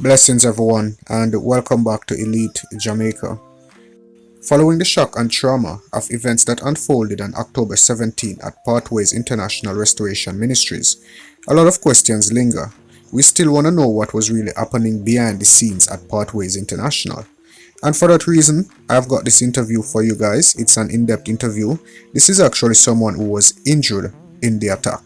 Blessings everyone and welcome back to Elite Jamaica. Following the shock and trauma of events that unfolded on October 17 at Pathways International Restoration Ministries, a lot of questions linger. We still want to know what was really happening behind the scenes at Pathways International. And for that reason, I've got this interview for you guys. It's an in-depth interview. This is actually someone who was injured in the attack.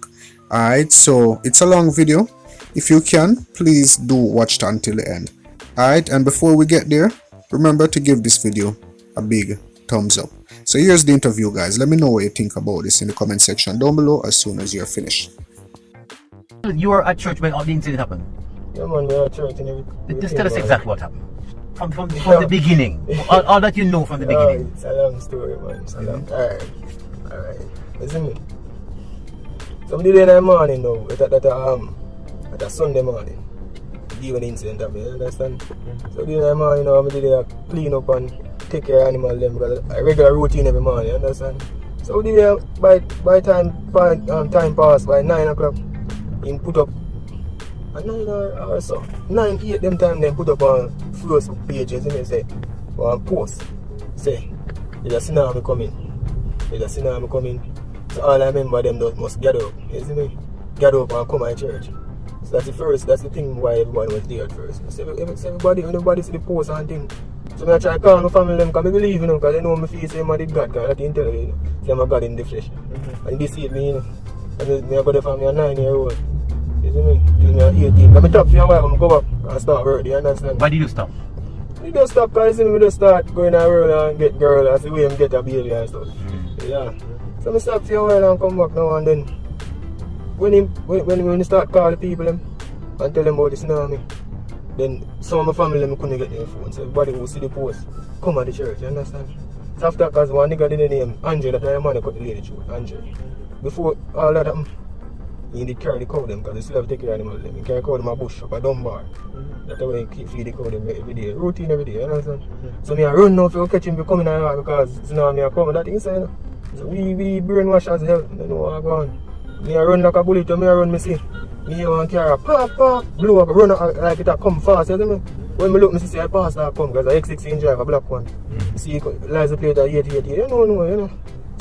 Alright, so it's a long video. If you can, please do watch it until the end. Alright, and before we get there, remember to give this video a big thumbs up. So here's the interview, guys. Let me know what you think about this in the comment section down below as soon as you're finished. You were at church when all the incident happened? Yeah, man, we were at church and everything. Just tell us exactly what happened. From the beginning. All that you know from the beginning. It's a long story, man. It's a long Alright. Listen me. Somebody in the morning now, at a Sunday morning, give an incident of me, you understand? So in the morning, I'm there clean up and take care of animals them because a regular routine every morning, you understand? So there by time passed by 9 o'clock, he put up at 9 or so. 9, 8 them time then put up on Facebook pages and say, or on post, say, there's a tsunami coming. So all I remember them must gather up, you see me? Gather up and come to church. So that's the thing why everyone was there at first. So everybody see the post and thing. So I try to call my family them because I believe in them because they know me feel say I did God because I didn't tell you, say I'm a God in the flesh. And they see me, And I go there from me a 9-year-old. You see me? Till me a 18. I stop for a while, I go back and start work, you understand? Why did you stop? I just stop because I just start going around and get girl and see where I get a baby and stuff. Yeah. So I stop for a while and come back now and then. When you start calling people them and tell them about the tsunami, then some of my family them couldn't get their phone. So everybody who see the post come at the church, you understand? So after because one nigga did the name Andre, that my man cut the lady through, Andre. Before all that happened, he did carry the cow them because he still have to take care of animals them. He carry cow them a bush up a Dunbar. That's why he keep feed the cow them every day. Routine every day, you understand? So me I run now for catch him for coming out because tsunami are coming that inside. You know? So we brainwash as hell, you know what going on. Me I run like a bullet, me I run me see. Me hear one car pop, blow up, run like it a come fast, you see me? When me look, me see I pass that come, because I X16 drive a black one. You see license plate at 88, you know.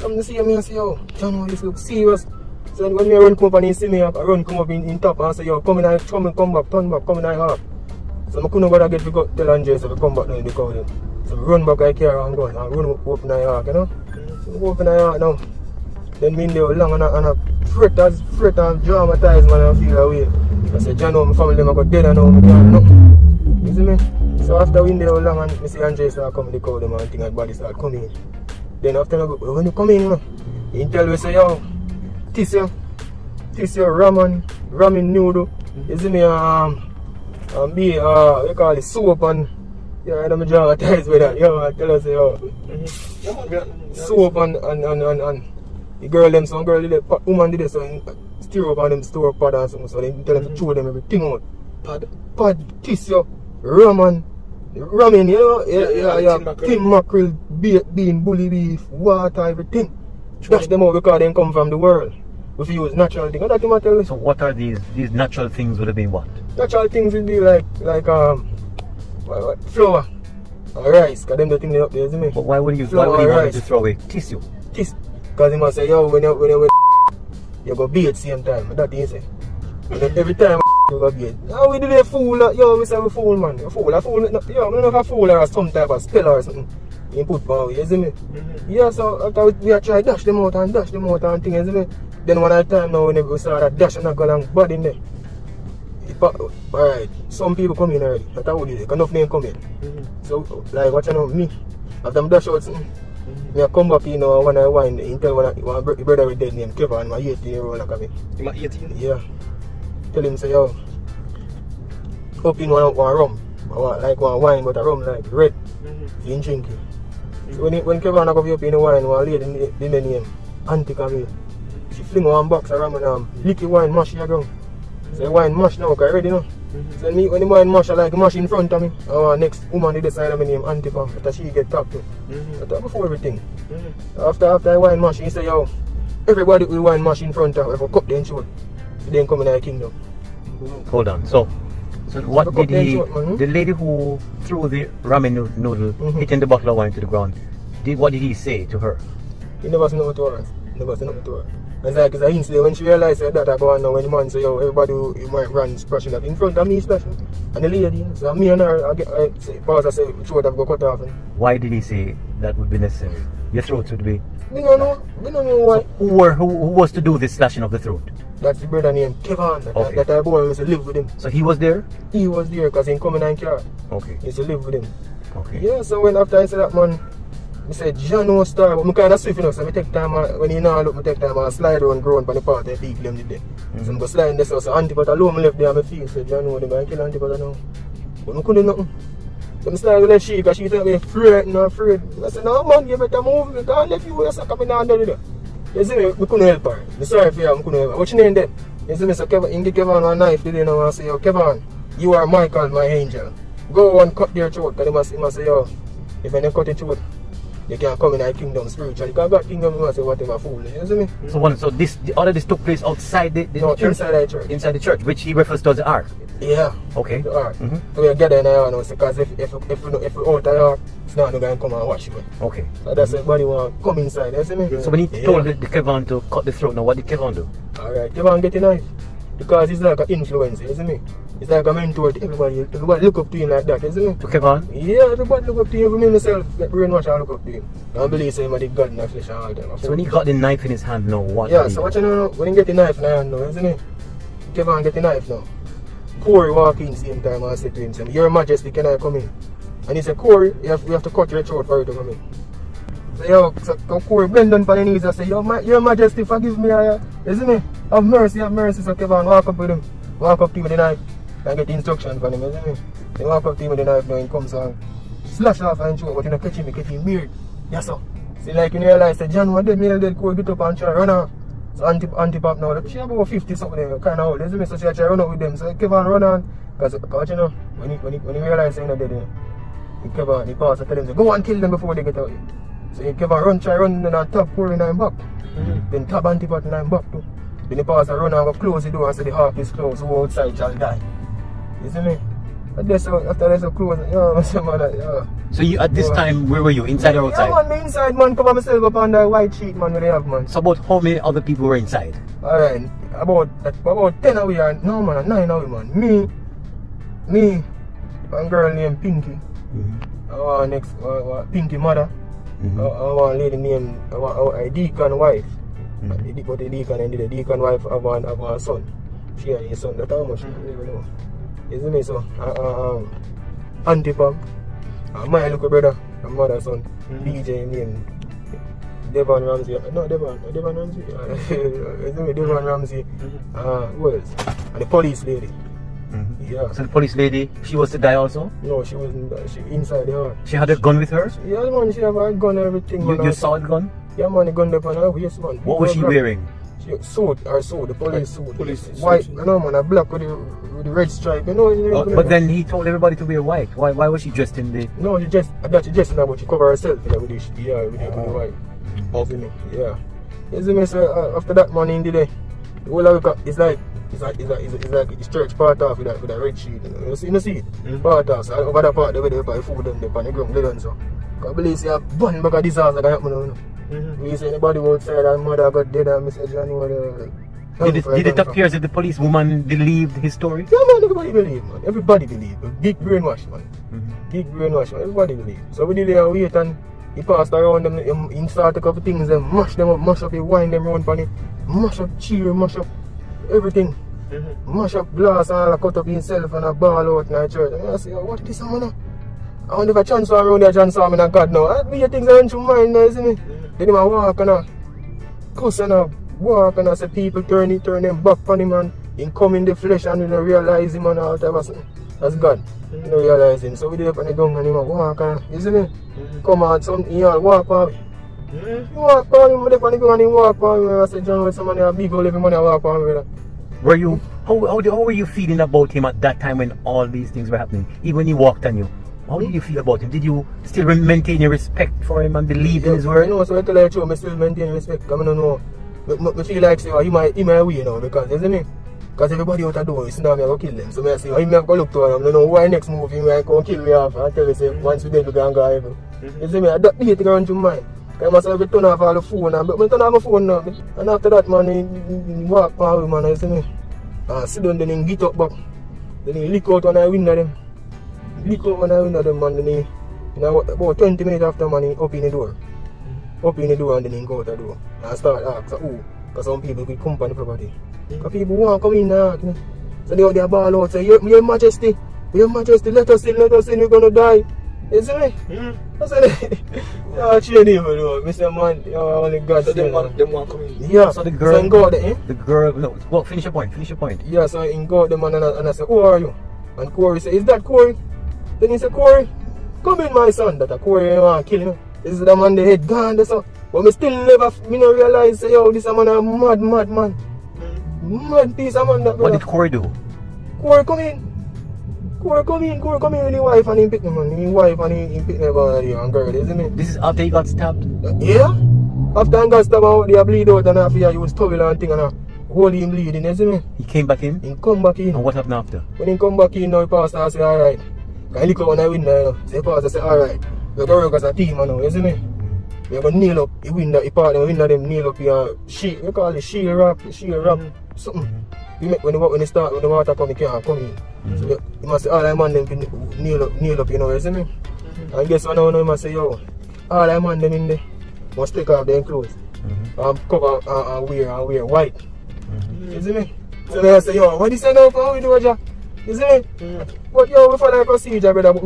Some see me and say, yo, John, this looks serious. So when me run come up and he see me, I run come up in top and say, yo, come in and come back, turn back, come in and half. So I couldn't go get to tell Andre, so I come back now in the car then. So I run back I carry and go and run up in the yard, you know. So I go up in the yard now. Then me in there long and I fret and dramatize man and feel away. I said, John, my family them I got dead and now I can't nothing. You see me? So after we in there long and I see Andre start coming, they call them and things like body start coming. Then after when you come in, he tell me say, yo, this your ramen noodle. You see me be we call it soap and yeah, I don't dramatize with that. Yo, I tell us yo. Soap and the girl them, some girl did it, woman did it, so stir up on them store pad and something, so they tell them to throw them everything out. Pad, tissue, ramen, you know, yeah, tin mackerel, bean, bully beef, water, everything. Dash them out because they come from the world. If you use natural things, that's what I tell you. So what are these natural things would have been what? Natural things would be like flour, rice, because them the thing they up there, isn't it? But why would you want to throw away tissue? Because he must say, yo, when you go beat at the same time. That's what he say. Every time you go beat. Now we do the fool, yo, we say we fool, man. A fool, yo, we don't have a fool or some type of spell or something. You put power, you see me? Yeah, so after we try dash them out and things, you see me? Then one at a time now, when we start dash and go along bad in there. Alright, some people come in already. That's how we do it. Enough name come in. So, like, watch out, me. After them dash out something. I come back, you know, when I wine, he tell one brother with dead name, Kevin, my 18-year-old like me. You are 18? Yeah. Tell him, say, yo, up in one rum, like one wine, but a rum like red, you drink it. So when Kevin come up in the wine, one lady the name, Auntie Camille, she fling one box of rum and lick the wine, mash your ground. So the wine mash now, because ready now. So when the wine mash, I like mash in front of me. Our next woman did decide my name Auntie Pam, that she get talked to. I talk before everything. After I wine mash, he say, yo, everybody will wine mash in front of her, if a cup then show. Then come in the kingdom. Hold on. So So what the did cup them he? short, man. The lady who threw the ramen noodle hitting the bottle of wine to the ground. What did he say to her? He never said nothing to her. Never said nothing to her. It's like it's an incident when she realized that I go on now when the man say, yo, everybody who might run splashing that in front of me splashing. And the lady, so me and her, I say, pause, I say, throat have go cut off. Why did he say that would be necessary? Your throat would be. We don't know why. So who was to do this slashing of the throat? That's the brother named Kevin. Okay. That I born used to live with him. So he was there? He was there because he come in and car. Okay. He used to live with him. Okay. Yeah, so when after I said that, man, I said, John no star, but I kind of swift enough, so I take time, when he now look, I take time and slide around ground for the part of the people them did there. So I go slide in this house, so Antipot alone I left there and I feel, said, John no, they might kill Antipot now. But I couldn't do nothing. So I slide with that she, because she told me, afraid. I said, no man, you better move, you can't let you, I said, come in and do it. You see me, I couldn't help her. I'm sorry for you, I couldn't help her. What's your name then? You see me, so Kevin, you give Kevin a knife today now, and I say, yo, Kevin, you are Michael, my angel. Go and cut their throat, because he must say, yo, if I never cut your throat, you can come in our kingdom spiritually. Because God kingdom, you must say whatever fool. You see me? So all of this took place outside the No, church? inside the church. Inside the church, which he refers to as the ark. Yeah. Okay. The ark. So we gather in our house, because if we out of the ark, it's not going to come and watch you. Okay. So that's everybody want to come inside. You see me? So when he told the Kevin to cut the throat, now what did Kevin do? Alright, Kevin get a knife. Because he's like an influencer, you see me? He's like a mentor to everybody. Everybody look up to him like that, you see me? To Kevin? Yeah, everybody look up to him. For me myself, get brainwashed and look up to him. I believe him the God in the flesh and all that. So when he got the knife in his hand now, what Yeah, did he so do? what you know, when he get the knife in the hand now, you see me? Kevin get the knife now. Corey walk in same time and say to him, Your Majesty, can I come in? And he said, Corey, we have to cut your throat for you to come in. So Corey bend down on the knees and say, Your Majesty, forgive me. You see me? Have mercy, have mercy. So Kevin walk up with him. Walk up to him with the knife and get the instruction from him, you see me? He walk up to him with the knife now and comes and slash off and throat, but you know catch him beard. Yes sir. See like you realize that John was dead, me dead, Corey get up and try run off. So Antipop now, she about 50 something there, kind of old, you see me? So she try run out with them. So Kevin run on, because you know, when he realize he's not dead, Kevin, the pastor tell him, go and kill them before they get out. So Kevin try run and tap Corey in him back. Then tap Antipop in him back too. Then the pastor run and go close the door and say the harp is closed, so outside shall die. You see me? And that's how, after that's how close, yeah. So you at this time, where were you? Inside or outside? Yeah man, me inside man, cover myself up on the white sheet man, where they have man. So about how many other people were inside? Alright, about 10 away and no man, 9 away man. Me, one girl named Pinky. Our next, Pinky mother. Our lady named, our deacon wife. But the deacon and the deacon wife have a son. She and his son, that's how much you never know. You see me? So, Auntie Pam, my little brother, my mother's son, DJ named Devon Ramsey. No, Devon Ramsey. You see me? Devon Ramsey. Who else? And the police lady. Yeah. So the police lady, she was to die also? No, she wasn't. She inside the house. She had a gun with her? Yeah, man, she have a gun and everything. You saw the gun? Yeah, man, the gun up on her waist, man. What was she wearing? Suit, the police suit. Police white, suit. you know, man, a black with the red stripe, you know. But then he told everybody to wear white. Why was she dressed in the... No, she just now, but she cover herself with the white. Okay. Yeah. You see me, so after that, man, in the day, the whole of it, it's like this church part off with a red sheet. You know, see it? Part off. So over that part, they buy food and they on the ground, they done so. I believe see a bun bag of disaster that happen now. We say anybody outside and mother got dead and Mr. Johnny was Did it appear as if the police woman believed his story? Yeah man, everybody believe man. Everybody believe. Big brainwash man. Big brainwash man. Everybody believe. So we did there wait and he passed around them, he started a couple things and mash them up, mash up, he wind them round pan, mash up cheer, mash up everything. Mash up glass and all, cut up himself and a ball out in the church. And I say, what is this man? I wonder if I transfer around there, John saw me and God now. I be things around your mind now, you see me? Then he walk and a cuss and a walk and I say people turn them back on him and he come in the flesh and you don't realize him and all that was that's God. You don't realize him. So we did up on the dung and he walk and you see me? Come out something he all walk on. He walk on him, up on the ground and he walk on him. I said John with somebody a big old every money I walk on with. Were you how were you feeling about him at that time when all these things were happening? Even when he walked on you? How did you feel about him? Did you still maintain your respect for him and believe in his word? You know, so I tell you the truth, I still maintain respect. I don't know. I feel like say, he might win now because, you see me? Because everybody out the door, you see now, I go kill them. So I say, oh, I have to look to them. I don't know why next move, I go kill me off. I tell you, say, once we dead, we can go heaven. You see me, I don't need to go into mine. I must have to turn off all the phone. But I turn off my phone now. And after that, man, he walk by, man, you see me. And sit down, then he get up back. Then he leak out when I window them. Leak out when I window them, man. Then he, about 20 minutes after, man, he open the door. Open the door and then he go out the door. And I start asking, oh, because some people will come on the property. Because people want to come in there. So they ball out, say, Your Majesty, let us in, we're going to die. You see me? I said, yeah, change him, Mr. Man, only God. So them want to come in? Yeah, so the girl, so go there, the girl, no, well, finish your point. Yeah, so he go there, man, and I say, who are you? And Corey say, is that Corey? Then he say, Corey, come in, my son, that a Corey want to kill him. This is the man, the head gone, that's all. But me still never, realize, say, yo, this a man a mad man. Mad piece of man that brother. What did Corey do? Corey come in with his wife and he pick him, man. His wife and he pick him about the girl, isn't it? This is after he got stabbed? Yeah. After he got stabbed out, they bleed out and after he was towel and thing and hold him bleeding, isn't it? He came back in? He come back in. And what happened after? When he come back in, now he pastor and say, alright. I look out when I win now, you know. So he pastor say, alright. We're going to work as a team now, isn't it? We're going to nail up, he part of them nail up your shield, we call it shield wrap, something. When the water come, he can't come in. So you must say, all I man them nail up, you know, you see me? And guess what now, you must say, yo, all I man them in there must take off their clothes. And cover and wear white. You see me? So I say, yo, what do you say now for how we do, Jack? You see me? But yo, we follow the procedure, brother, but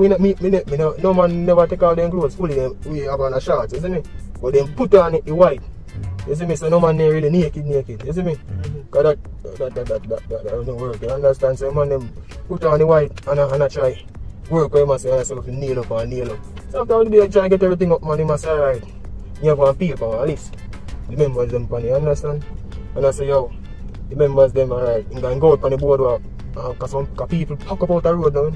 no man never take off their clothes fully, we have on a shorts, you see me? But then put on it the white. You see me? So no man really naked, you see me? Because that don't work, you understand? So man them put on the white and I try work where you must say yourself nail up. So after the day I try to get everything up, man, you must say, alright, you have on paper or at least the members them pan, you understand? And I say, yo, the members them, alright, you can go out on the boardwalk because some people pack up out the road now.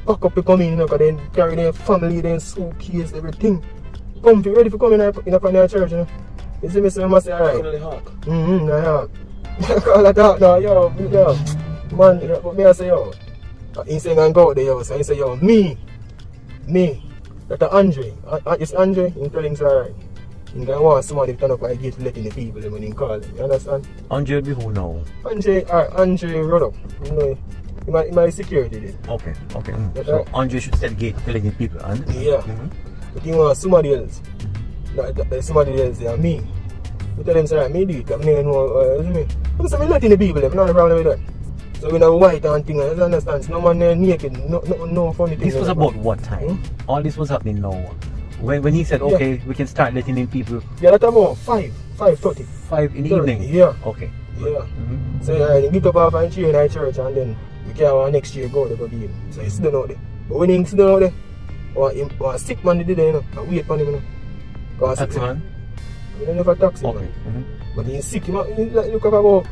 Pack up to come in, because they carry their family, their suitcase, everything. Come to ready for coming in the church, you know. You see me, so I must say, alright. I call it out now, yo. Man, but me I say, yo. He say, I'm go out there, yo. So he say, yo, me. That's Andre. It's Andre. He tell him, it's alright. He want somebody to turn up and get letting the people when he call him. You understand? Andre be who now? Andre Rodop. You know, he might security there. Okay. So Andre should set the gate to letting people, and? Yeah. But he want somebody else. Somebody else there, me. I tell them, say, me do it, I know, isn't me? But so me letting the people, not a problem with that. So we know white and thing, you understand? No man naked, no funny thing. This was about what time? All this was happening now. When he said, okay, we can start letting in people. Yeah, that's about 5:30. 5 in the evening? Yeah. Okay. Yeah. So he get up off and cheer in our church and then we can next year go there for the So he sit down out there. But when he sit down out there, or a sick man did there, you know, and wait for him, you know. Taxi man? We don't have a taxi, man. But he's sick, he look up about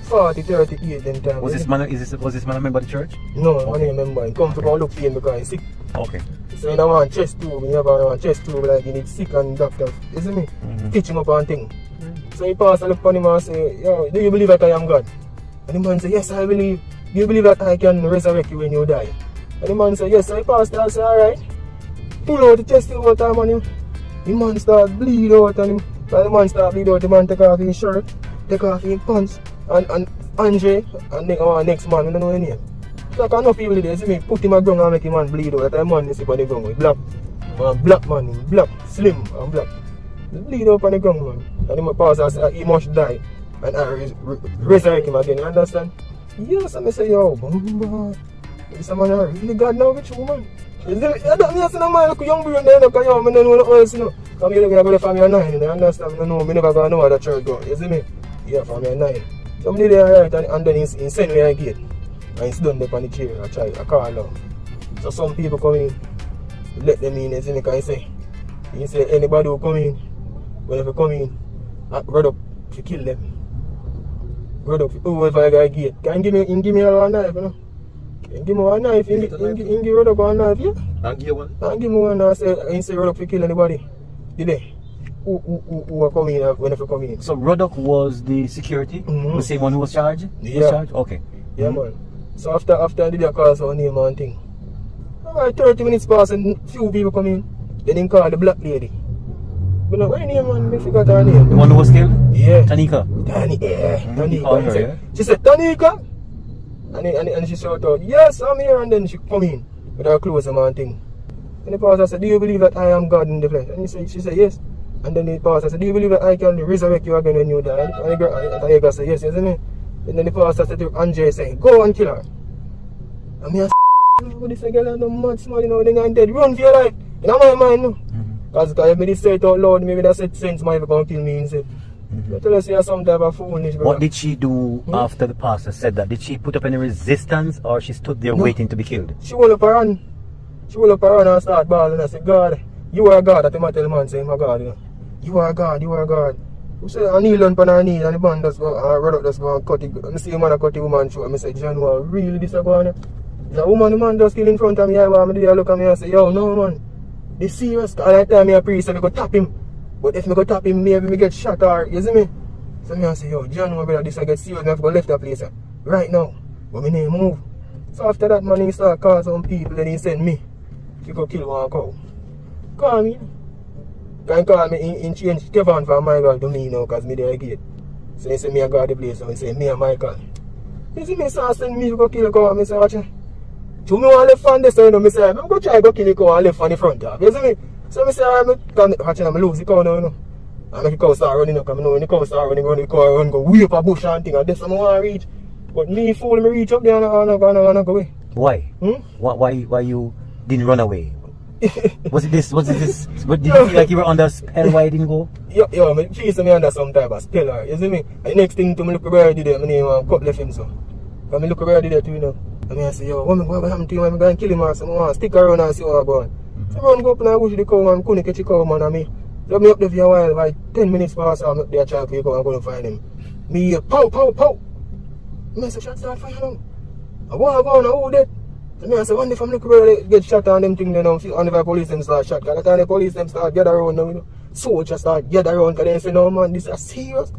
40, 30 years then time. Was this man a member of the church? No, I'm not a member. He come to go look for him because he's sick. Okay. So you want chest tube, you have a chest tube like you need sick and doctor. You see me? Stitch him up and thing. So he pass and look upon him and say, yo, do you believe that I am God? And the man say, yes, I believe. Do you believe that I can resurrect you when you die? And the man say, yes. So he passed and say, alright. Pull out the chest tube out time on him. The man start bleed out on him. While the man start bleed out, the man take off his shirt, take off his pants. And Andre, and our next man, we don't know any name. Like enough people there, see me, put him a ground and make him man bleed out. That man is on the ground with black. Black man, black, slim and black. Bleed up on the ground, man. And he pass and say, he must die. And I resurrect him again, you understand? Yes, and I say, yo, Bumba. This man is really God now with you, man. I don't see no man look young brain there, because yo, I don't know what else, you know. Because I'm going to go to family 9, you understand? I know, I never go to no other church go, you see me? Yeah, family 9. So I did it right, and then he send me a gate. And he's done there on the chair, I call out. So some people come in, let them in, you see me, because he say anybody who come in, whenever come in, run up to kill them. Run up, whoever I got a gate. Can you give me a knife, you know? Can give me one knife, he give run up one knife, yeah? And give one? And give me one, and he say run up to kill anybody. Did they? who are coming in when I come in. So Ruddock was the security? The same one who was charged? Yeah. Was charged? Okay. Yeah, man. So after I did a call for name and thing. Alright, 30 minutes pass and few people come in. Then they call the black lady. But now, what name, man? I forgot her name. The one who was killed? Yeah. Tanika. Tanika. Call her, yeah? She said, Tanika? And she shouted out, yes, I'm here. And then she come in with her clothes and man thing. And the pastor said, do you believe that I am God in the flesh? And she said, yes. And then the pastor said, do you believe that I can resurrect you again when you die? And the girl said, yes, you see me? And then the pastor said to Andre, saying, go and kill her. And me what this girl is no mad small, you know, they ain't dead. Run for your life. In my mind, no. Because if me say it out loud, maybe that said sense might going to kill me instead. I tell us you are some type of foolish, brother. What did she do after the pastor said that? Did she put up any resistance or she stood there waiting to be killed? She hold up her hand. She hold up her hand and start bawling and say, God, you are God. That's what I tell the man, say, my God, you know. You are God, you are God. You say, I kneel on her knee and the man just go, run up, just go and cut it. I see a man cut the woman throat. I say, John, really this a go on? The woman, the man just kill in front of me. I look at me and say, yo, no, man. This serious. All the time I pray, so I go tap him. But if I go tap him, maybe I get shot or, you see me? So I say, yo, John, brother, this I get serious. I have to go left that place right now. But my name move. So after that, man, he start calling some people. Then he send me to go kill one cow. Call me. Can call me in change Kevin from Michael to me now, because me there again. So he say me I got the place. So he say me and Michael. You see me, so send me to go kill a cow. And I say, watch it. To me, I left on this side, I say, I'm going to try to kill the cow and left on the front. You see me? So I say, I'm lose the cow now, you know. I make the cow start running up, because when the cow start running, the cow run, go way up a bush and thing, and that's what I want to reach. But me, fool, me reach up there and go away. Why? Why you didn't run away? Was it this? Did you feel like you were under a spell why you didn't go? Yo, me feel me under some type of spell, you see me? And the next thing to me look where I did it, my name cut left him, so. But me look where I did it too, you know. And I say, yo, what happened to you? I'm going to kill him or something. I want to stick around and see what I'm going. So I run go up and I wish the cow and couldn't catch the cow, man, and me. So me up there for a while, like 10 minutes past, I'm up there trying to go and go and find him. Me, pow, pow, pow. I say, shot start fire now. I want to go and who dead? So I say, one day from look where they get shot on them things, you know, and the police them start shot. Because the time the police them start gather around now, you know. Soldiers start gather around, because they say, no man, this is serious.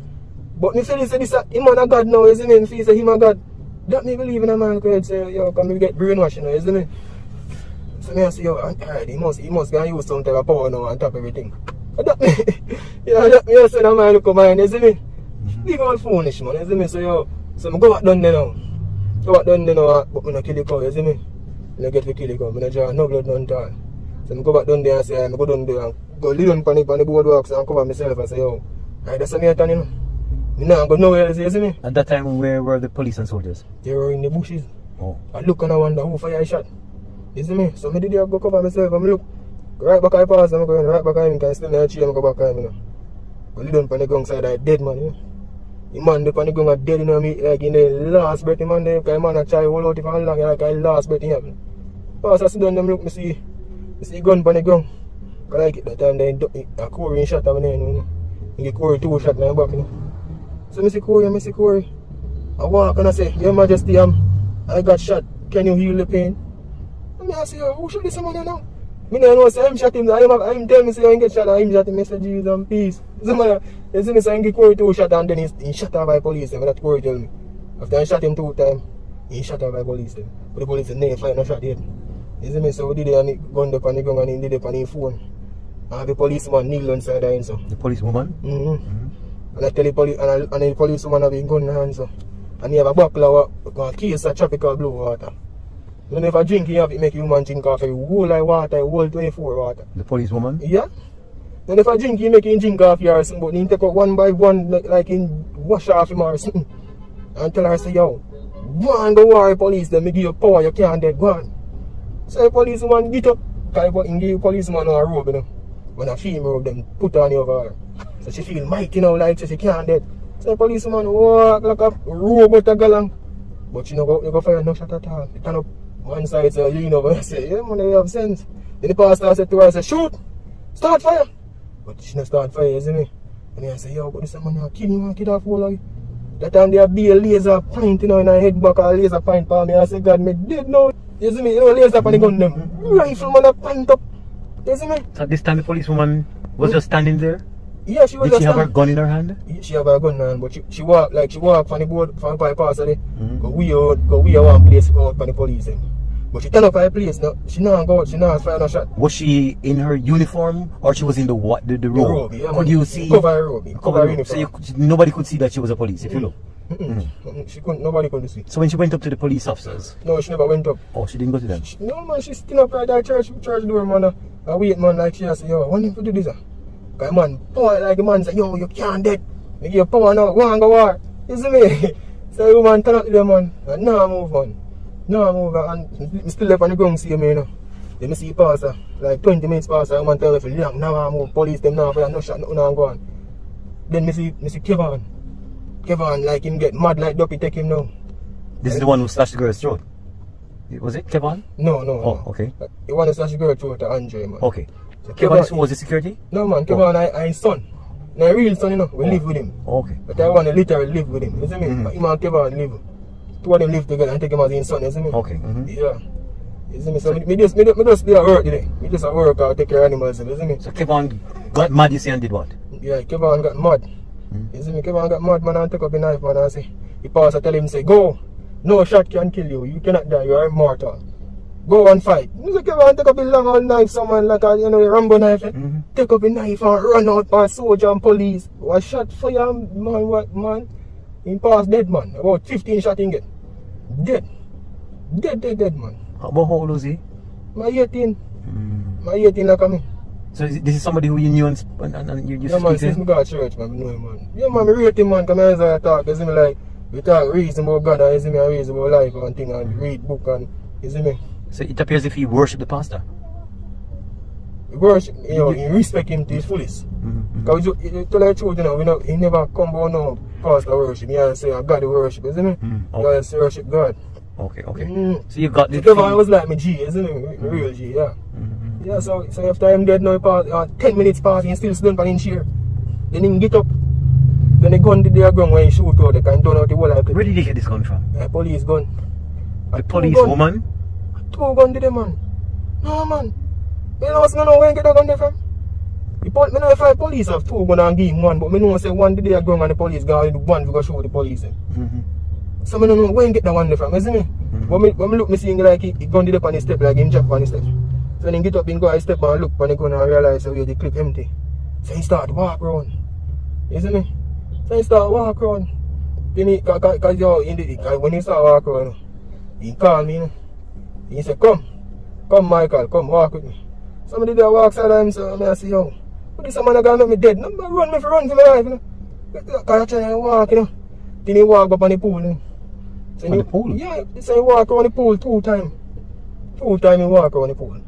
But me feel this is him and a God now, you see me? Me feel say him and God. That me believe in a man could say, yo, can we get brainwashed, you know, isn't it? So me I say, yo, alright, he must go and use some type of power now on top of everything. That me, that me I say that man look at mine, isn't it? Big old foolish, man, isn't it? So yo, so I go back down there now. But me not kill the cow, isn't it? I don't get to kill the cow, I don't draw no blood none at all. So I go back down there and say, I go down there and go lay down on the boardwalks and cover myself and say, yo, alright, that's what me I tell you. I don't go nowhere else, you see me? At that time, where were the police and soldiers? They were in the bushes. Oh. I look and I wonder who fire I shot. You see me? So I did go cover myself and I look. Right back I pass, I'm going right back at him, can still not chill and go back at him, you know. Go lay down on the ground side, I dead man, you know. The man up on the ground are dead, you know, me, like in the last breath, the man there, because the man a try to hold out for long, like the last breath in him. Pass I sit down, them look, I see gun on the ground. Because like it that time, they a Corey shot at me, you know. He get Corey 2 shot in the back, you know. So I say, Corey. I walk and I say, Your Majesty, I got shot. Can you heal the pain? And I say, who shot this man now? Me don't know, say, I'm shot him. I'm telling me, say, I get shot. I'm shot him. I say, Jesus and peace. So man, you see me say, I get Corey 2 shot and then he shot out by police. And that Corey tell me. After I shot him 2 times, he shot out by police. But the police said, never find no shot yet. You see me, so we did it and he gunned up on the gun and he did it on his phone. And the policeman kneel inside the so. The policewoman? And I tell the police, and the policewoman have a gun in the hand, so. And he have a bottle of a case of tropical blue water. Then if I drink, you have to make human drink off a whole like water, a whole 24 water. The policewoman? Yeah. Then if I drink, you make him drink off your or something, but you take out one by one, like in wash off him or something. And tell her, say, yo, go and go worry police, then me give you power, you can't dead, go on. So the policewoman get up, because he give the policeman a robe, you know. When a female robe, them put on over her. So she feel mighty now, like so she can't dead. So the policeman walk like a robot a galang. But you go fire no shot at all. He turn up one side, so you know, I say, yeah man, you have sense. Then the pastor said to her, say, shoot! Start fire! But she not start fire, you see me? And I say, yo, but this man a kill him, kid off all of you. That time there be a laser point, you know, in her head back, a laser point for me. I say, God, me dead now. You see me? You know, laser on the gun them. Rifle man a point up. You see me? So this time the policewoman was just standing there? Yeah, she was Did she have her stand. gun in her hand? She have a gun in her hand, but she walk from the board from the pass there. Mm-hmm. Go we are one place to go out from the police them. But she turn up for a place now. She not go out, she not fire no shot. Was she in her uniform or she was in the what? The The robe? robe, yeah, Could man. you see? Cover her robe, cover her robe. So uniform. nobody could see that she was a police if you look. She couldn't, nobody could see. So when she went up to the police officers, No, she never went up. oh, she didn't go to them. No man, she's still up right there church door, man. I wait man like she say, yo, I want him to do this. Cause man, point like the man say, yo, you can't dead. Make your power now, go and go war. You see me? So the woman turn up to them man. And now I move on. Now I move on. And I still left on the ground see me, you know. Then I see pastor, like 20 minutes pastor, the man tell me for long, now I move, police them now for no shot, nothing and go on. Then I see Kevin. Kevin like him get mad like Duppy take him now. This is the one who slashed the girl's throat. Was it Kevin? No. Oh, okay. He want to slash the girl through to Andre, man. Okay. So Kevin was the security? No, man. Kevin, I his son. My real son, you know. We live with him. Okay. But I want to literally live with him. You see me? But him and Kevin live. Two of them live together and take him as his son. You see me? Okay. Yeah. You see me? So me just do a work today. Me just a work out, take care of animals. You see me? So Kevin got mad, you say, and did what? Yeah, Kevin got mad. You see me? Kevin got mad, man, and took up a knife, man, and say, the pastor tell him, say, go. No shot can kill you. You cannot die. You are immortal. Go and fight. You see Kevin take up a long old knife, someone like a, you know, a Rambo knife. Take up a knife and run out by soldier and police. Was shot fire, man, what, man? He passed dead, man. About 15 shot in get. Dead, man. How old was he? My 18. My 18 like me. So this is somebody who you knew and you Yeah, man, speak since to? me go to church, man, I know him, man. Yeah, man, I rate him, man, because I talk, you see me, like, we talk reason about God, and you see me, I reason about life and thing, and read book, and, you see me? So it appears if he worshipped the pastor. We worship, you know, you respect him to his fullest. Because to tell the truth, you know, he never come about no pastor worship. He always say, God the worship, you see me? He always worship God. Okay. So you got the... So Kevin was like my G, isn't it? Real G, yeah. Yeah, so after him dead now, 10 minutes past, he still stood on his chair. Then he get up. Then the gun did their gun when he shoot out, they can turn out the whole like Where did he get this gun from? a police gun. The police woman? Two gun did them, man. No, man. You know where he get the gun there from? Me know if I police have two gun and give him one, but me know say one did their gun and the police gun, the one we go show the police. So I don't know where he get that one there from, you see me? When me look, me see him like he gun did up on the step, like him jump on the step. So when he get up, he go a step and look on the gun and realize how the clip empty. So he start to walk around. You see me? So he start to walk around. Then he, when he start walk around, he call me, you know. He said, come Michael, come walk with me. Somebody there walks out of him, so I say, yo, but this man gonna make me dead. No, run for my life, you know. Because I try to walk, you know. Then he walk up on the pool, you know. So On the pool? Yeah, so he walk around the pool 2 times. 2 times he walk around the pool.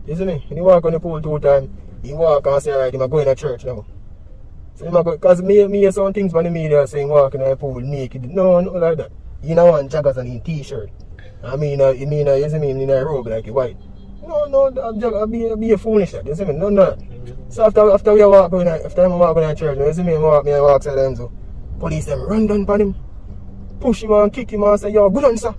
You see me? When he walk on the pool 2 times, he walk and say, alright, I'm going to church now. So he go, because me hear some things from the media saying walking in the pool naked. No, not like that. You know, one joggers and in t-shirt. I mean, you see me in a robe like a white. No, I'll be a foolish that. You see me? No. So after we walk going, after I'm walking in church, you see me, I walk outside them, so police them run down on him, push him and kick him and say, yo, good on sir,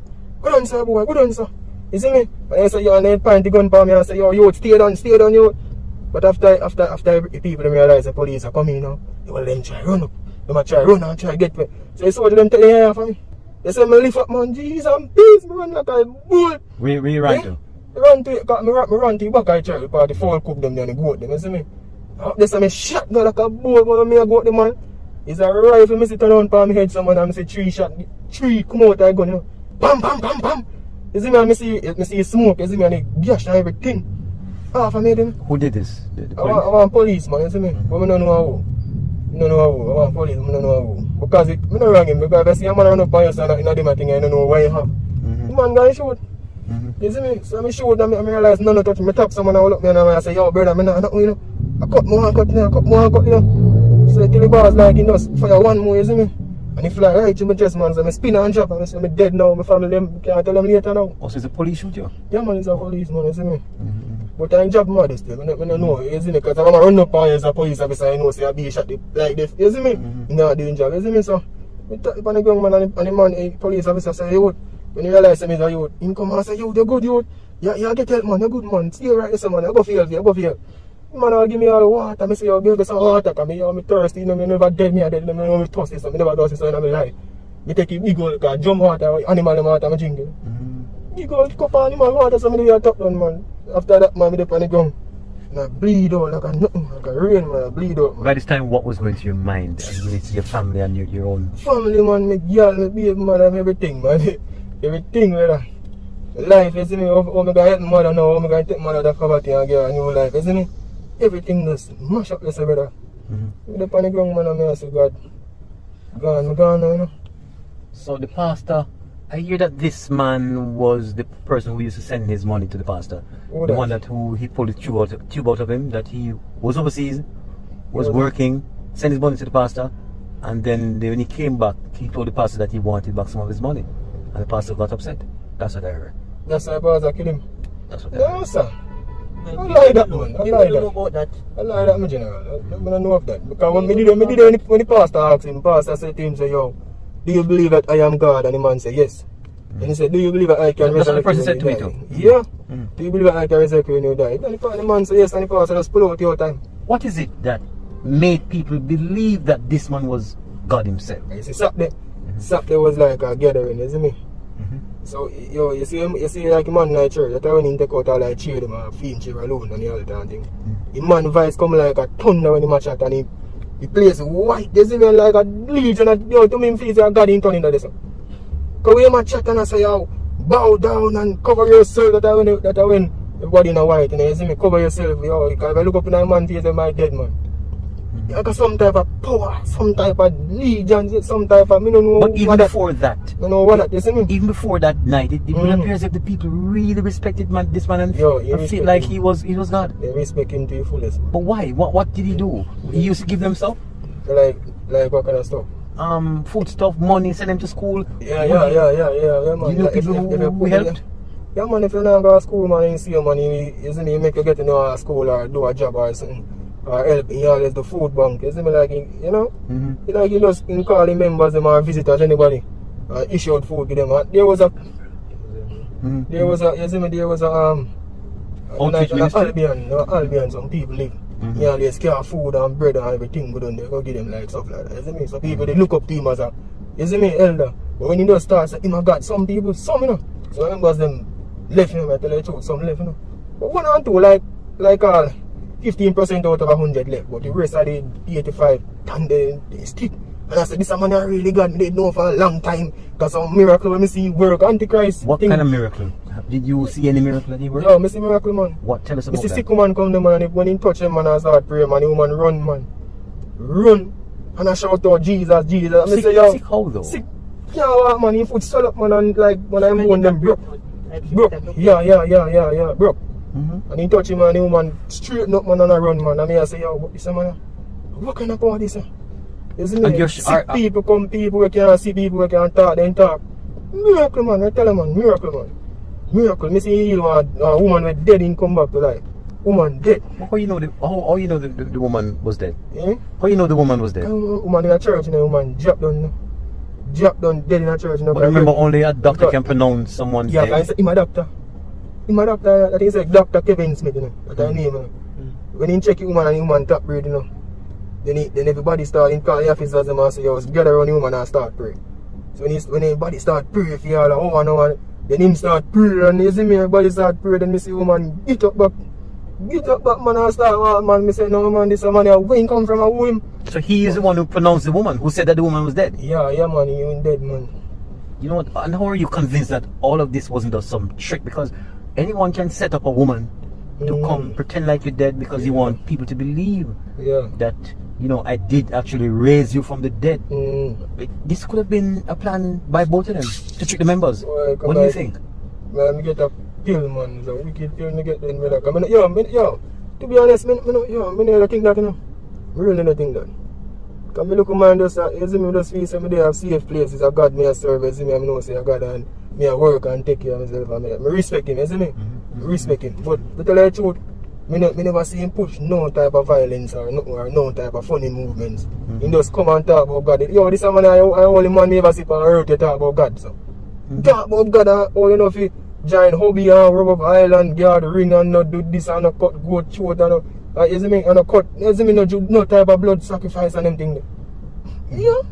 boy, good on sir. You see me? And I say, yo, and they point the gun for me and say, yo, stay down, yo. But after the people realize the police are coming now, they will then try run up. They might try run and try get me. So you saw them take the hair for me. They say, me lift up, man, Jesus and peace, me run like a bull. Where you ran to? I run to it, me run to the back of the church, because the fall cook them and the goat them, you see me? They say, me shot go like a bull, when me go out the man. It's a rifle, me sit around for my head, someone and me say 3 shot, 3 come out of the gun, you know. Bam. You see me, and me see smoke, you see me, and they gash and everything. Half of me them. Who did this? The I want police, man, you see me? But I don't know how. I want police, I don't know how. Because I don't wrong him, because I see a man run up on you, so I don't know thing, I don't know why you have. The man going to shoot. You see me? So I shoot and I realize none of touch me. I tap someone and look me and I say, yo, brother, I not, you know. I cut more, you know. So till the boss like, he just fire one more, you see me? And he fly right to my chest, man. So I spin and drop and I say, I'm dead now. My family, them can't tell them later now. Oh, so it's a police shoot you? Yeah, man, it's a police, man, you see me? But I drop mad still. I don't know, you see me? Because I'm going to run up on you as a police officer, I know, say I be shot like this, you see me? You're not doing job, you see me? So I talk upon the young man and the man, the police officer say, yo, when you realize me as a youth, he come and say, yo, you're good, youth. Yeah, get help, man, you're good, man. Stay right there, man. I go feel. Man, I'll give me all the water. I say, yo, give me some water. Because me thirsty. You know, me never dead. Me dead. Me never thirsty. So me never thirsty. So in my life. Me take it big old. Because jump water, animal water, I drink it. Big old cup of animal water. So me do a top down, man. After that, man, me dey on the ground. And I bleed out like a nothing. Like a rain, man. I bleed out, man. By this time, what was going through your mind as it relates to your family and your own? Family, man. Me girl, me baby, man. And everything, man. Everything, man. Life, you see me? How me gonna help my mother now? How me gonna take my mother to poverty and get a new life? You see me? Everything just mash up, you see, brother. Me dey on the ground, man, and I say, God, me gone now, you know. So the pastor, I hear that this man was the person who used to send his money to the pastor. Who the that? one that who he pulled the tube out of him, that he was overseas, was working, sent his money to the pastor, and then when he came back, he told the pastor that he wanted back some of his money. And the pastor got upset. That's what I heard. That's why pastor kill him. That's what I heard. No, sir. I lie that, man. I You lie don't know that. about that. I lie that, my general. I don't know of that. Because when the pastor asked him, pastor said to him, say, yo, do you believe that I am God? And the man said, yes. And he said, do you believe that I can That's what the resurrect person you said when to you me die? too. Yeah. Do you believe that I can resurrect you when you die? And the man said, yes. And the pastor just pull out your time. What is it that made people believe that this man was God himself? You see, Saturday was like a gathering, you see me? So, yo, you see like a man in the church, that's when he take out all like cheer them and feed cheer alone and the other time thing. The man voice come like a thunder when he match at and he plays white, you see me, like a legion of, yo, to me him feel like God in turn into this. Because when you match at and I say, yo, bow down and cover yourself, that I when everybody in a white, you see me, cover yourself, yo, because if I look up in a man face, I'm dead man. Like some type of power, some type of legion, some type of, I don't know. But even before that, I don't know what that, you see me? even before that night, it would appear as if the people really respected this man and, Yo, and feel like he was God. They respect him to the fullest. But why? What did he do? He used to give them stuff? Like what kind of stuff? Food stuff, money, send them to school. Yeah, man. You know people who helped? Yeah, man, if you don't go to school, man, you see your money, isn't it, make you get to know a school or do a job or something. Or help in always the food bank, isn't it, like, you know? Like, you just can call the members them or visitors, anybody, issue out food to them. There was a, you see me, there was a, Outreach ministry? Albion, some people live. You always care food and bread and everything good on there, go give them like stuff like that, you see me? So people, they look up to him as a, you see me, elder. But when he does start, say, him a God, some people, some, you know. So members them left him, I tell you the truth, some left, you know. But one and two, like all, 15% out of 100 left, but the rest of the 85 and they stick. And I said, this man I really God, they know for a long time. Because some miracle when I see work, Antichrist. What kind of miracle? Did you see any miracle that he worked? Yeah, I see miracle, man. What? Tell us I about see that. sick man come there, man, and when he touch him, man, I start praying, man, the woman run, man. Run. And I shout out, Jesus, Jesus. And I say, yo, sick how though? Sick. Yeah, walk, man, he foot swell up, man, and like, when I'm going, them broke. Broke. Yeah, broke. And he touch him and the woman straighten up, man, and I run, man. And I say, yo, what this, man? What kind of power this, man? You see me? Sick people come, people who can't see, people who can't talk, then talk. Miracle, man, I tell him, man, miracle, man. Miracle. Me see heal a woman with dead in come back to life. Woman dead. How you know the woman was dead? Eh? How you know the woman was dead? Woman in a church, you know, woman drop down dead in a church. You know, But remember, only a doctor can pronounce someone dead. Yeah, I say, him a doctor. Him a doctor, I think it's like Dr. Kevin Smith, you know, that's her name, you know. When he check the woman and the woman top breed, you know, then everybody start, in call the officers and say, yo, gather around the woman and start pray. So when everybody start pray for y'all, oh no, then him start pray, and you see me, everybody start pray, then me see woman get up back, man, and start walk, man. Me say, no, man, this man, where he come from, a him. So he is the one who pronounced the woman, who said that the woman was dead? Yeah, man, he ain't dead, man. You know what, and how are you convinced that all of this wasn't just some trick? Because anyone can set up a woman to come pretend like you're dead because you want people to believe that, you know, I did actually raise you from the dead. This could have been a plan by both of them to trick the members. Well, what do you think? Man, me get a pill, man. It's a wicked pill me get then. Yo, to be honest, me never think that, you know. Really don't think that. Because me look at man just, you see me just feel say me they have safe places, a God me a serve, you see me, I know say a God and me a work and take care of myself and me respect him, you see me? Respect him. But to tell you the truth, me never see him push no type of violence or no type of funny movements. He just come and talk about God. Yo, this man I only man me ever sit and hurt to talk about God. So talk about God and all you know if you join hobby and rub up island, guard ring and not do this and not cut goat throat and You see me, and a cut, you see me, no type of blood sacrifice and them thing there. Yeah.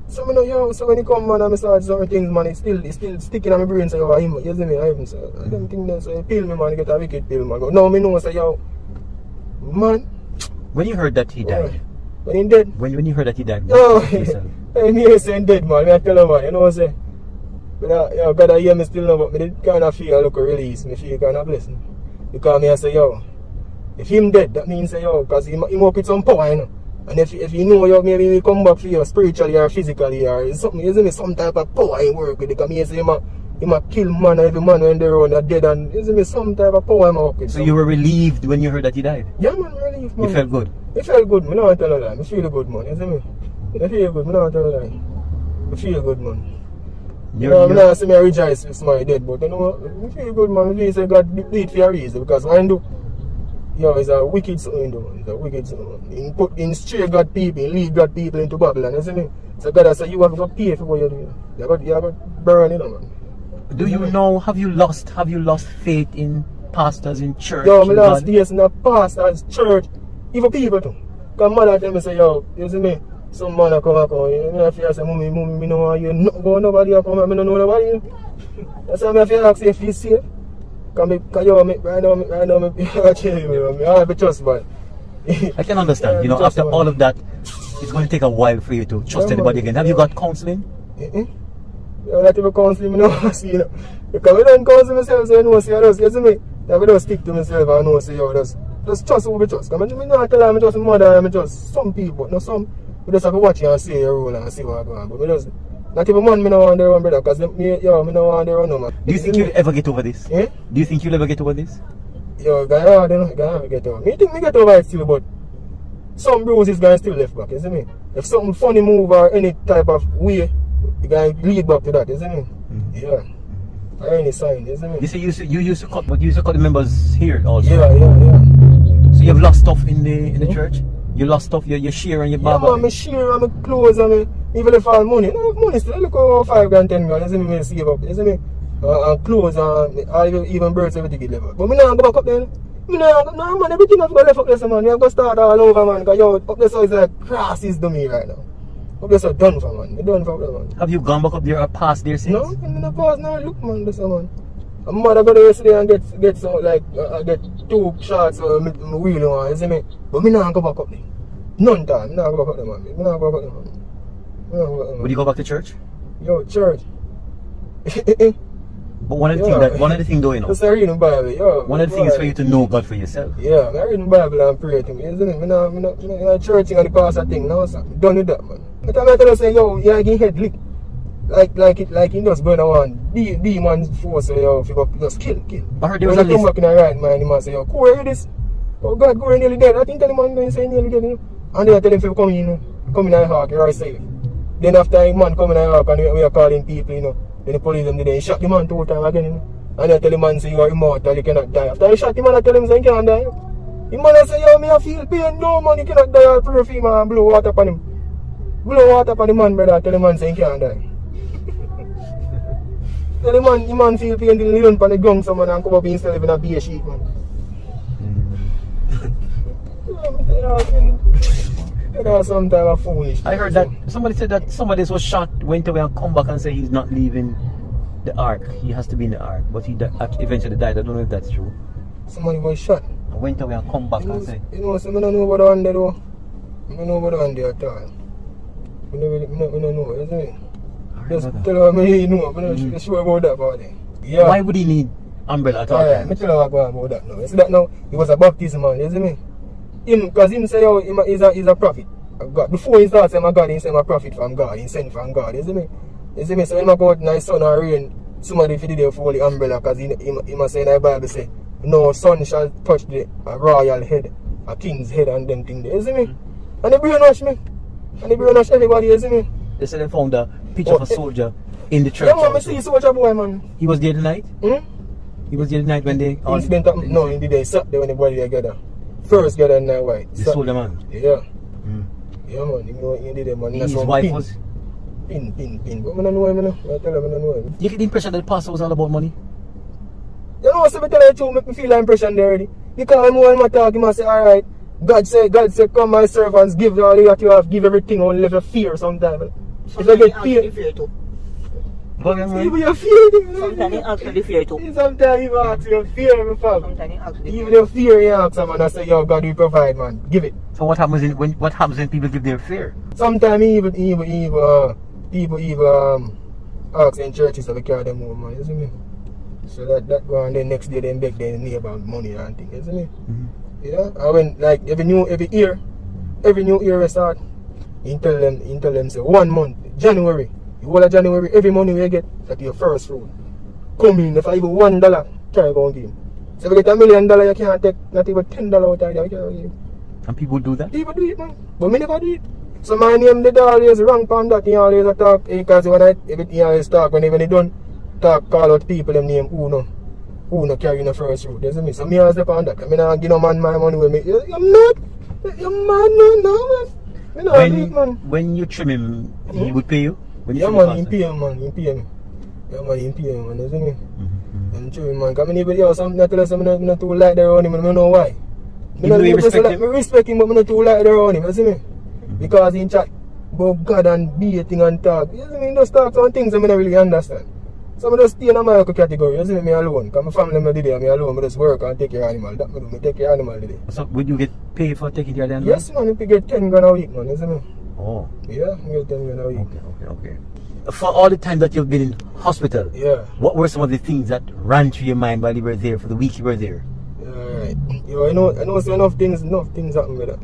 So me know, yo, so when he come, man, and I start certain things, man, it's still sticking on my brain, so yo, him, you see me, I him, so them things there, so he pill me, man, get a wicked pill, man. But now me know, so yo, man. When you heard that he died? When he dead? When you heard that he died? Oh, I hear saying dead, man, I tell him, man, you know what I'm saying? But yo, God, I hear me still know, but me did kind of feel a little release, me feel kind of blessing. Because me I say, yo, if him dead, that means, yo, because he work with some power, you know. And if you know you maybe we come back for you spiritually or physically or something, you see me, some type of power in work with it. Because me say him a kill man, every man when they're around are dead, and you see me, some type of power in work with. So you were relieved when you heard that he died? Yeah, man, relieved, man. You felt good? It felt good, me don't want to tell a lie. I feel good, man, you see me? I feel good, me don't want to tell a lie. I feel good, man. You know, I don't see me rejoice with my dead, but you know, I feel good, man. I feel say God did it for a reason, because when I do, yo, it's a wicked something, man. It's a wicked something. In stray God people, lead God people into Babylon, you see me? So God has said, you have to pay for what you do. You have to burn, you know, man. Do you know, have you lost faith in pastors in church? Yo, I lost faith in the pastors, church, even people too. Because mother tell me, say, yo, you see me? Some man a come, you know, if you say, mommy, me no want you, nobody a come, me no know nobody. That's why I feel like if he's safe. Because yo, right now, I tell you, I have a trust, but I can understand, you know, after all of that, it's going to take a while for you to trust anybody again. Have you got counseling? You not even counseling, me no see, you know. Because I don't counsel myself, so I know, see, I just, you see me, I don't stick to myself, I know, see, yo, just trust who we trust. Because I don't tell them, I trust my mother, I trust some people, but not some. We just have to watch you and see your role and see what going on. But we just, not even man, me no want their own brother, because me no want their own, no, man. Do you think you'll ever get over this? Eh? Do you think you'll ever get over this? Yo, guy, I don't know, guy, get over. Me think me get over it still, but some bruises guy still left back, you see me? If something funny move or any type of way, the guy lead back to that, you see me? Yeah. Or any sign, you see me? You used to cut, but you used to cut the members here also. Yeah. So you've lost stuff in the church? You lost stuff, your share and your barber? Yeah, man, my share and my clothes and me, even if I have money. No money still, look over 5 grand, 10 grand, you see me, save up, you see me? And clothes and even birds, everything get level. But me not go back up there. No, man, everything I've got left up there, so man. We have to start all over, man. Because yo, up there so it's like crosses to me right now. Up there so done for, man. Done for up there, man. Have you gone back up there or passed there since? No, I'm not pass now. Look, man, this man. My mother go there yesterday and get some, like, get 2 shots of my wheel, man, you see me? But me not go back up there. None time. Me not go back up there, man. Me not go back up there, man. Would you go back to church? Yo, church. But one of the things though, you know. Just reading the Bible, yo. One of the things is for you to know God for yourself. Yeah, I read the Bible and pray to me, isn't it? I'm not church and the pastor thing, no, sir. Done with that, man. I tell you, say, yo, you're getting head lick. Like he just going around, demons force, yo, if you just kill. I heard there was a list. Come back in the right mind, the man say, yo, Corey, hear this? Oh, God, Corey nearly dead. I think tell the man, he say nearly dead, you know. And then I tell him to come in the hawk, you're safe. Then after a man come in the hawk and we are calling people, you know. Then the police them they shot the man 2 times again, you know. And I tell the man say you are immortal, you cannot die. After I shot the man, I tell him say he can't die. The man say, yo, me I feel pain, no man, you cannot die. I'll pray for him and blow water upon him. Blow water upon the man, brother. I tell the man say he can't die. Tell the man feel pain till he run upon the ground someone and come up himself in a beer sheet, man. That's some type of foolish. I heard that somebody said that somebody was shot, went away and come back and said he's not leaving the ark. He has to be in the ark, but he eventually died. I don't know if that's true. Somebody was shot. I went away and come back and said. You know, so I don't know about the one there though. I don't know about the one there at all. I don't know, isn't it? Just tell me you know, I'm not sure about that about it. Yeah. Why would he need umbrella at all times? I tell you about that now. You see that now, he was a baptism man, you see me? Because him say, yo, he's a prophet of God. Before he starts saying God, he say I'm a prophet from God, he sent from God, you see me? You see me? So him go out in his sun or rain, somebody fit there for the umbrella, because he must say in the Bible say, no sun shall touch the royal head, a king's head and them thing there, you see me? And they brainwash me. And they brainwash everybody, you see me? They said they found a picture of a soldier in the church. Yeah, man, I see soldier boy, man. He was there tonight? He was there tonight when they... Incident happened, no, in the day, Saturday when the body together. First gather in that white. The soldier man? Yeah. Yeah, man, you know, he did that, man. His wife was... Pin. But I don't know him, I tell him I don't know him. You get the impression that the pastor was all about money? You know, so I tell you the truth, make me feel that impression there already. Because I'm talking, I say, alright, God said, come my servants, give all that you have, give everything, only level fear sometimes. If I get fear, even your fear, Sometimes he asks for the fear too. sometimes even ask your fear, my fam. Sometimes he asks for the Even fear. your fear, you ask someone and say, yo, God will provide, man. Give it. So what happens when people give their fear? Sometimes people ask in churches to carry them home, man, you see me? So that go on, then next day they beg their neighbor money and things, you see me? Mm-hmm. Yeah, I went like every new year we start, you tell them say 1 month, January, the whole of January, every money we get, that your first fruit. Come in, if I even $1, carry go and give. So if you get $1 million, you can't take not even $10 out of there, you can't give. And people do that? People do it, man. But me never do it. So my name did always wrong on that. He always talk, because when everything always talk, when he done talk, call out people, them name who no carry the first route. You see me? So me always step on that. I mean, I give no man my money with me. You're mad? You're mad, man, man. Me not do it, man. When you trim him, he would pay you? When you Yeah, trim the man, he pastor? pay me, man. He pay me. Yeah, man, he pay me, man. You see me? And true, man. Because I need to something that tell us I'm not too like there on him, and I don't know why. You know you respect him? I respect him, but I'm not too like there on him. You see me? Because he chat about God and be a thing and talk. You see me? He just talk on things I don't really understand. So I just stay in a my category. You see me alone. Because my family me there, me alone. I just work and take care of animal. That me do. Me take care of animal today. So would you get paid for taking care of the animal? Yes, man. If you get 10 grand a week, man. You see me? Oh. Yeah, I get 10 grand a week. Okay. For all the time that you've been in hospital, Yeah. what were some of the things that ran through your mind while you were there, for the week you were there? Alright. Yo, I know say enough things happen with that.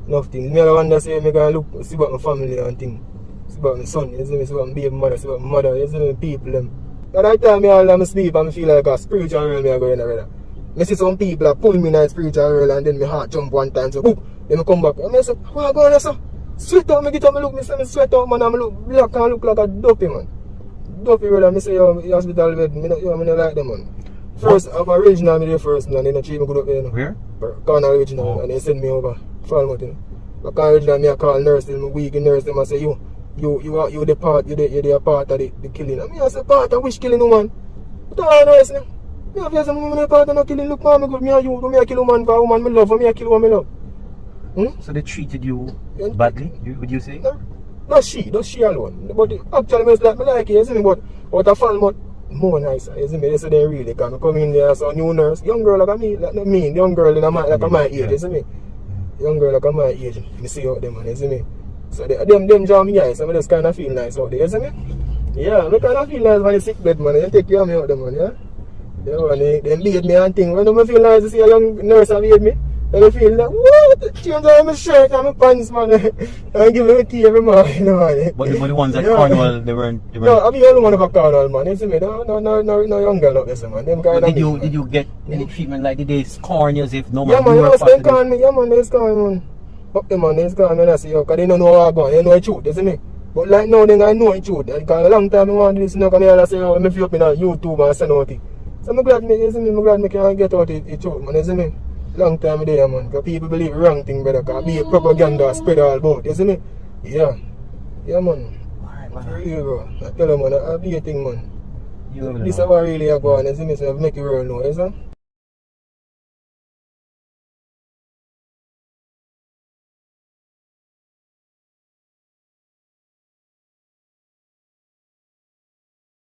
Enough things. Me I wonder say me gonna look see about my family and things. See about my son, you see me, see about my baby mother, see about my mother, you see me, people them. At that time me all I'm asleep and I feel like a spiritual realm me I go in there. Me see some people that pull me in a spiritual realm and then my heart jump one time so boop, then I come back. And I say, what going on, sir? Sweat out, me get up, me look, me say me sweat out, man, and me look black and look like a dopey, man. Dopey, brother, me say, yo, hospital bed, me not like them, man. First, I'm original, me there first, and they not treat me good up there, you know. Where? Corner original, and they send me over, Falmouth, you know. But Corner original, me I call nurse, them, me weak nurse, them, I say, you the part, you're a part of the killing. And me I say, part of which killing, woman? But all nurse, me have to say, me a part of no killing, look, man, me good, me a you, me a kill woman for a woman, me love, me a kill woman, me love. So they treated you badly, would you say? Not she alone. But actually, me like it, you see me, but I found more nicer, you see me, they say they really can come in there, so new nurse, young girl like me, like me, young girl in my age, you see me. Young girl like my age, me see out them, man, you see me. So them draw me eyes, so I just kind of feel nice out there, you see me. Yeah, I kind of feel nice when you sick bed, man, you take care of me out there, man, yeah. You know, and they lead me and things. When I feel nice to see a young nurse lead me, I feel like, what? Change all my shirt and my pants, man. And give me tea every morning, you know, man. But the ones at Cornwall, they weren't. No, I'm the only one of a Cornwall, man. You see me? No young girl out there, man. Them kind of did you get any treatment like did they scorn you as if no yeah, man? man, You they were must part of they call me. Yeah, man, they call me, man. Fuck them, man, they call me and I say, yo, because they don't know how I go. They know the truth, you see me? But like now, they know the truth. Because a long time I want to do this, you know, because I say, yo, me feel up in YouTube and send out it. So I'm glad you see me, I'm glad I can get out the truth, man, you see me? Long time there, man, because people believe wrong thing, brother, because be propaganda spread all about, you see me? Yeah. Yeah, man. For real, bro. I tell you, man, I'll be a thing, man. This is what really I go on, you see me? So I make it real now, you see?